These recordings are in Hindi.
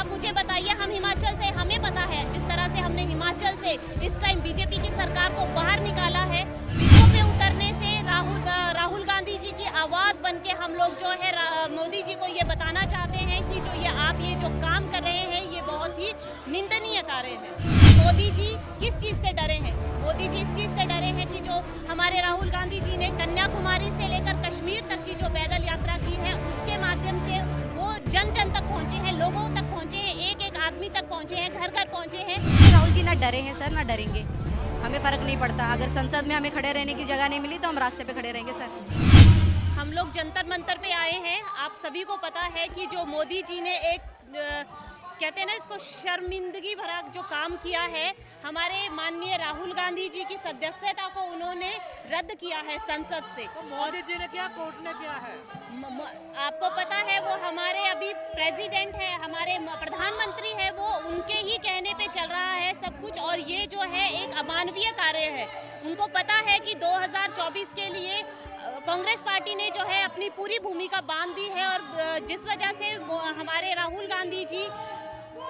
आप मुझे बताइए, हम हिमाचल से, हमें पता है जिस तरह से हमने हिमाचल से इस टाइम बीजेपी की सरकार को बाहर निकाला है, विषयों पे उतरने से राहुल गांधी जी की आवाज बन के हम लोग जो है मोदी जी को ये बताना चाहते हैं कि जो ये जो काम कर रहे हैं ये बहुत ही निंदनीय कार्य है। मोदी जी किस चीज से डरे हैं? मोदी जी इस चीज से डरे हैं कि जो हमारे राहुल गांधी जी ने कन्याकुमारी से लेकर कश्मीर तक की जो पैदल यात्रा की है उसके माध्यम से वो जन जन तक पहुंचे हैं, लोगों तक पहुंचे हैं, एक एक आदमी तक पहुंचे हैं, घर घर पहुंचे हैं। राहुल जी ना डरे हैं सर, ना डरेंगे। हमें फर्क नहीं पड़ता, अगर संसद में हमें खड़े रहने की जगह नहीं मिली तो हम रास्ते पे खड़े रहेंगे सर। हम लोग जंतर मंतर पे आए हैं। आप सभी को पता है कि जो मोदी जी ने एक कहते हैं ना इसको शर्मिंदगी भरा जो काम किया है, हमारे माननीय राहुल गांधी जी की सदस्यता को उन्होंने रद्द किया है संसद से। तो मोदी जी ने किया, कोर्ट ने किया है। आपको पता है वो हमारे अभी प्रेसिडेंट है, हमारे प्रधानमंत्री है, वो उनके ही कहने पे चल रहा है सब कुछ, और ये जो है एक अमानवीय कार्य है। उनको पता है कि 2024 के लिए कांग्रेस पार्टी ने जो है अपनी पूरी भूमिका बांध दी है, और जिस वजह से हमारे राहुल गांधी जी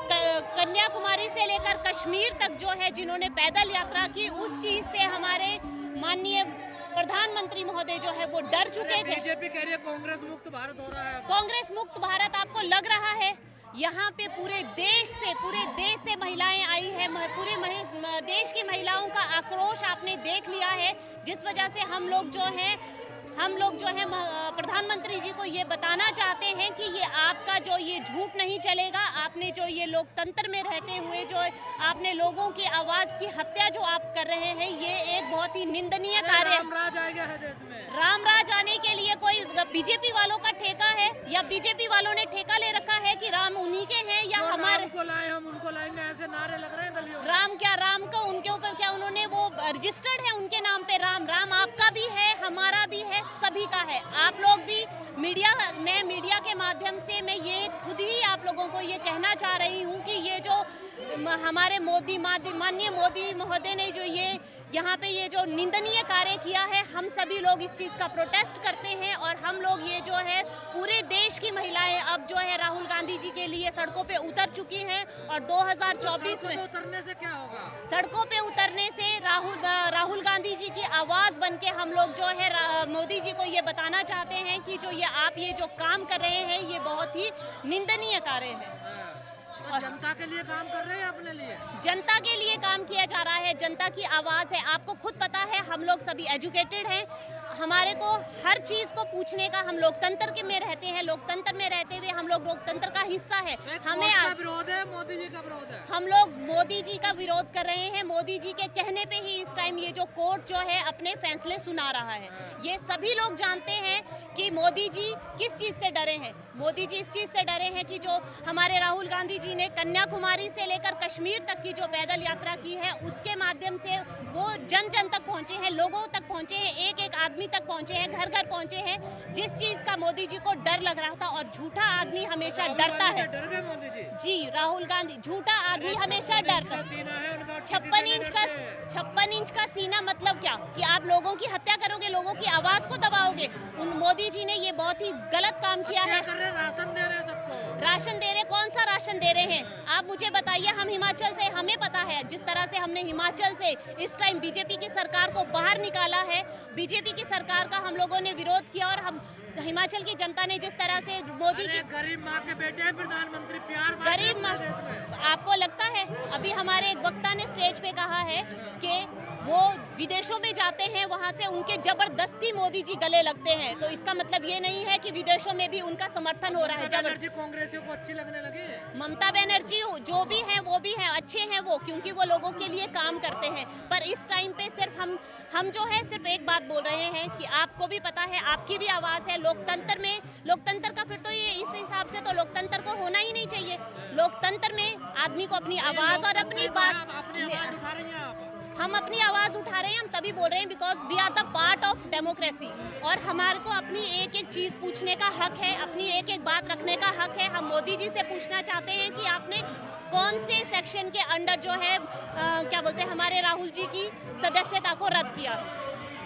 कन्याकुमारी से लेकर कश्मीर तक जो है जिन्होंने पैदल यात्रा की, उस चीज से हमारे माननीय प्रधानमंत्री महोदय जो है वो डर चुके थे। बीजेपी कह रही है कांग्रेस मुक्त भारत हो रहा है। कांग्रेस मुक्त भारत आपको लग रहा है? यहाँ पे पूरे देश से महिलाएं आई है, पूरे देश की महिलाओं का आक्रोश आपने देख लिया है, जिस वजह से हम लोग जो है प्रधानमंत्री जी को ये बताना चाहते हैं कि ये आपका जो ये झूठ नहीं चलेगा। आपने जो ये लोकतंत्र में रहते हुए जो आपने लोगों की आवाज की हत्या जो आप कर रहे हैं, ये एक बहुत ही निंदनीय कार्य है। रामराज आ गया है देश में। रामराज आने के लिए कोई बीजेपी वालों का ठेका है, या बीजेपी वालों ने ठेका ले रखा है कि राम उन्हीं के हैं या हमारे को लाए हम उनको लाएंगे, ऐसे नारे लग रहे हैं गलियों में। राम का उनके ऊपर क्या उन्होंने वो रजिस्टर्ड है उनके नाम पे राम आपका भी है, हमारा भी है, सभी का है। आप लोग भी मैं मीडिया के माध्यम से मैं ये खुद ही आप लोगों को ये कहना चाह रही हूँ कि ये जो हमारे माननीय मोदी महोदय ने जो ये यहाँ पे ये जो निंदनीय कार्य किया है, हम सभी लोग इस चीज़ का प्रोटेस्ट करते हैं, और हम लोग ये जो है पूरे देश की महिलाएं अब जो है राहुल गांधी जी के लिए सड़कों पे उतर चुकी हैं। और 2024 में उतरने से क्या होगा? सड़कों पे उतरने से राहुल गांधी जी की आवाज बन के हम लोग जो है मोदी जी को ये बताना चाहते हैं कि जो ये जो काम कर रहे हैं ये बहुत ही निंदनीय कार्य है। और जनता के लिए काम कर रहे हैं, अपने लिए जनता के लिए काम किया जा रहा है, जनता की आवाज है। आपको खुद पता है हम लोग सभी एजुकेटेड हैं, हमारे को हर चीज को पूछने का, हम लोकतंत्र में रहते हैं, लोकतंत्र में रहते हुए हम लोग लोकतंत्र का हिस्सा है। हमें विरोध है, मोदी जी का विरोध है। हम लोग मोदी जी का विरोध कर रहे हैं। मोदी जी के कहने पे ही इस टाइम ये जो कोर्ट जो है अपने फैसले सुना रहा है। ये सभी लोग जानते हैं कि मोदी जी किस चीज से डरे हैं। मोदी जी इस चीज से डरे हैं कि जो हमारे राहुल गांधी जी ने कन्याकुमारी से लेकर कश्मीर तक की जो पैदल यात्रा की है उसके माध्यम से वो जन जन तक पहुंचे हैं, लोगों तक पहुंचे हैं, एक एक आदमी तक पहुंचे हैं, घर घर पहुंचे हैं। जिस चीज का मोदी जी को डर लग रहा था, और झूठा आदमी हमेशा डरता है। डर गए मोदी जी, राहुल गांधी झूठा आदमी हमेशा डरता है। 56 इंच का सीना मतलब क्या कि आप लोगों की हत्या करोगे, लोगों की आवाज को दबाओगे। उन मोदी जी ने ये बहुत ही गलत काम किया है। राशन दे रहे हैं सबको। राशन दे रहे, कौन सा राशन दे रहे हैं? आप मुझे बताइए, हम हिमाचल से, हमें पता है जिस तरह से हमने हिमाचल से इस टाइम बीजेपी की सरकार को बाहर निकाला है, बीजेपी की सरकार का हम लोगों ने विरोध किया, और हम हिमाचल की जनता ने जिस तरह से मोदी की गरीब माँ के बेटे हैं प्रधानमंत्री, प्यार गरीब माँ, आपको लगता है? अभी हमारे एक वक्ता ने स्टेज पे कहा है कि वो विदेशों में जाते हैं, वहाँ से उनके जबरदस्ती मोदी जी गले लगते हैं। तो इसका मतलब ये नहीं है कि विदेशों में भी उनका समर्थन हो रहा है। कांग्रेसियों को अच्छी लगने लगी। ममता बनर्जी जो भी हैं वो भी हैं, अच्छे हैं वो, क्योंकि वो लोगों के लिए काम करते हैं। पर इस टाइम पे सिर्फ हम जो है सिर्फ एक बात बोल रहे हैं कि आपको भी पता है, आपकी भी आवाज़ है लोकतंत्र का। फिर तो ये इस हिसाब से तो लोकतंत्र को होना ही नहीं चाहिए। लोकतंत्र में आदमी को अपनी आवाज़ और अपनी बात, हम अपनी आवाज उठा रहे हैं, हम तभी बोल रहे हैं because we are the part of democracy, और हमारे को अपनी एक एक चीज पूछने का हक है, अपनी एक एक बात रखने का हक है। हम मोदी जी से पूछना चाहते हैं कि आपने कौन से सेक्शन के अंडर जो है क्या बोलते हैं हमारे राहुल जी की सदस्यता को रद्द किया है।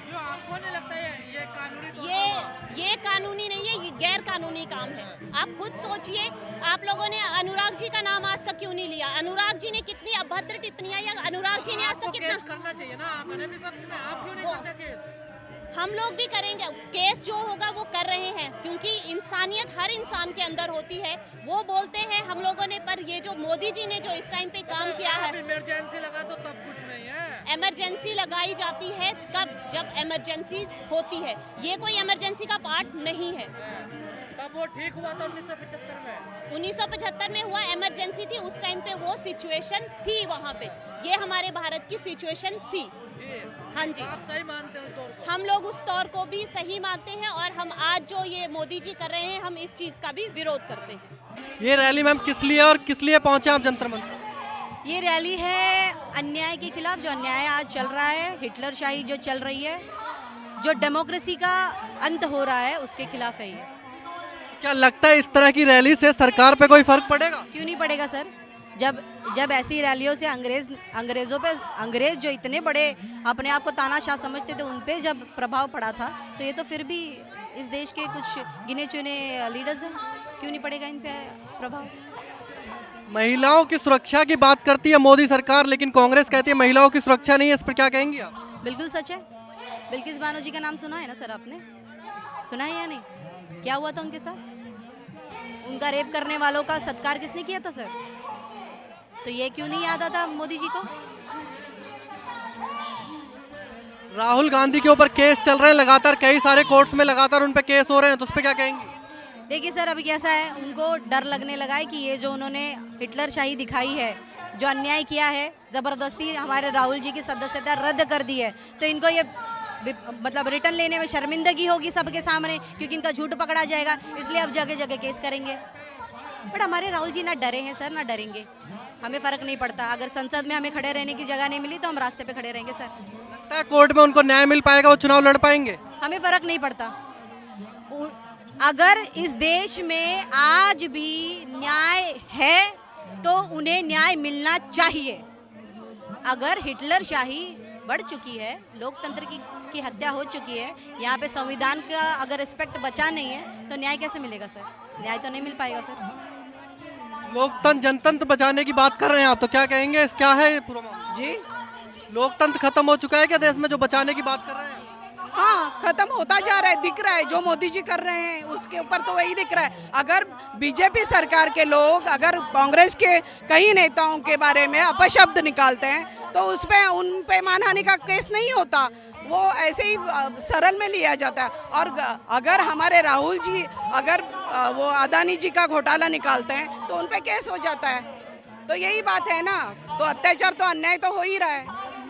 क्यों आपको नहीं लगता ये कानूनी तौर पर ये कानूनी नहीं है, ये गैर कानूनी काम है। आप खुद सोचिए, आप लोगों ने अनुराग जी का नाम आज तक क्यों नहीं लिया? अनुराग जी ने कितनी अभद्र टिप्पणियां, या अनुराग जी ने आज आपको तक कितना, केस करना चाहिए ना, आप अपने विपक्ष में, आप क्यों नहीं वो- करते केस? हम लोग भी करेंगे केस, जो होगा वो कर रहे हैं, क्योंकि इंसानियत हर इंसान के अंदर होती है। वो बोलते हैं हम लोगों ने, पर ये जो मोदी जी ने जो इस टाइम पे काम किया है, इमरजेंसी लगा तो तब कुछ नहीं है। इमरजेंसी लगाई जाती है कब? जब इमरजेंसी होती है। ये कोई इमरजेंसी का पार्ट नहीं है। तब वो ठीक हुआ था 1975 में। 1975 में हुआ, इमरजेंसी थी उस टाइम पे, वो सिचुएशन थी वहाँ पे। ये हमारे भारत की सिचुएशन थी। जी। हाँ जी, आप सही मानते हो उस तौर को? हम लोग उस तौर को भी सही मानते हैं, और हम आज जो ये मोदी जी कर रहे हैं, हम इस चीज़ का भी विरोध करते हैं। ये रैली मैम किस लिए और किस लिए पहुंचे आप जंतर मंतर? ये रैली है अन्याय के खिलाफ, जो अन्याय आज चल रहा है, हिटलर शाही जो चल रही है, जो डेमोक्रेसी का अंत हो रहा है, उसके खिलाफ है ये। क्या लगता है इस तरह की रैली से सरकार पे कोई फर्क पड़ेगा? क्यों नहीं पड़ेगा सर? जब ऐसी रैलियों से अंग्रेज जो इतने बड़े अपने आप को तानाशाह समझते थे, उन पे जब प्रभाव पड़ा था, तो ये तो फिर भी इस देश के कुछ गिने चुने लीडर्स हैं, क्यों नहीं पड़ेगा इन पे प्रभाव? महिलाओं की सुरक्षा की बात करती है मोदी सरकार, लेकिन कांग्रेस कहती है महिलाओं की सुरक्षा नहीं है। इस पर क्या कहेंगी आप? बिल्कुल सच है। बिल्किस बानो जी का नाम सुना है ना सर, आपने सुना है या नहीं? क्या हुआ था उनके साथ? उनका रेप करने वालों का सत्कार किसने किया था सर? तो ये क्यों नहीं याद आता मोदी जी को? राहुल गांधी के ऊपर केस चल रहे हैं लगातार, कई सारे कोर्ट्स में लगातार उन पे केस हो रहे हैं, तो उस पर क्या कहेंगी? देखिए सर, अभी कैसा है, उनको डर लगने लगा है कि ये जो उन्होंने हिटलर शाही दिखाई है, जो अन्याय किया है, ज़बरदस्ती हमारे राहुल जी की सदस्यता रद्द कर दी है, तो इनको ये मतलब रिटर्न लेने में शर्मिंदगी होगी सबके सामने, क्योंकि इनका झूठ पकड़ा जाएगा, इसलिए अब जगह जगह केस करेंगे। बट हमारे राहुल जी ना डरे हैं सर, ना डरेंगे। हमें फ़र्क नहीं पड़ता, अगर संसद में हमें खड़े रहने की जगह नहीं मिली तो हम रास्ते पे खड़े रहेंगे सर। लगता है कोर्ट में उनको न्याय मिल पाएगा, वो चुनाव लड़ पाएंगे? हमें फ़र्क नहीं पड़ता। अगर इस देश में आज भी न्याय है तो उन्हें न्याय मिलना चाहिए। अगर हिटलर शाही बढ़ चुकी है, लोकतंत्र की हत्या हो चुकी है, यहाँ पे संविधान का अगर रिस्पेक्ट बचा नहीं है, तो न्याय कैसे मिलेगा सर? न्याय तो नहीं मिल पाएगा फिर। लोकतंत्र जनतंत्र बचाने की बात कर रहे हैं आप, तो क्या कहेंगे? क्या है ये पूरा मामला? जी लोकतंत्र खत्म हो चुका है क्या देश में, जो बचाने की बात कर रहे हैं? हाँ, खत्म होता जा रहा है, दिख रहा है जो मोदी जी कर रहे हैं उसके ऊपर तो वही दिख रहा है। अगर बीजेपी सरकार के लोग अगर कांग्रेस के कई नेताओं के बारे में अपशब्द निकालते हैं तो उस पे उन पे मानहानि का केस नहीं होता, वो ऐसे ही सरल में लिया जाता है। और अगर हमारे राहुल जी अगर वो अदानी जी का घोटाला निकालते हैं तो उन पे केस हो जाता है। तो यही बात है ना, तो अत्याचार तो अन्याय तो हो ही रहा है।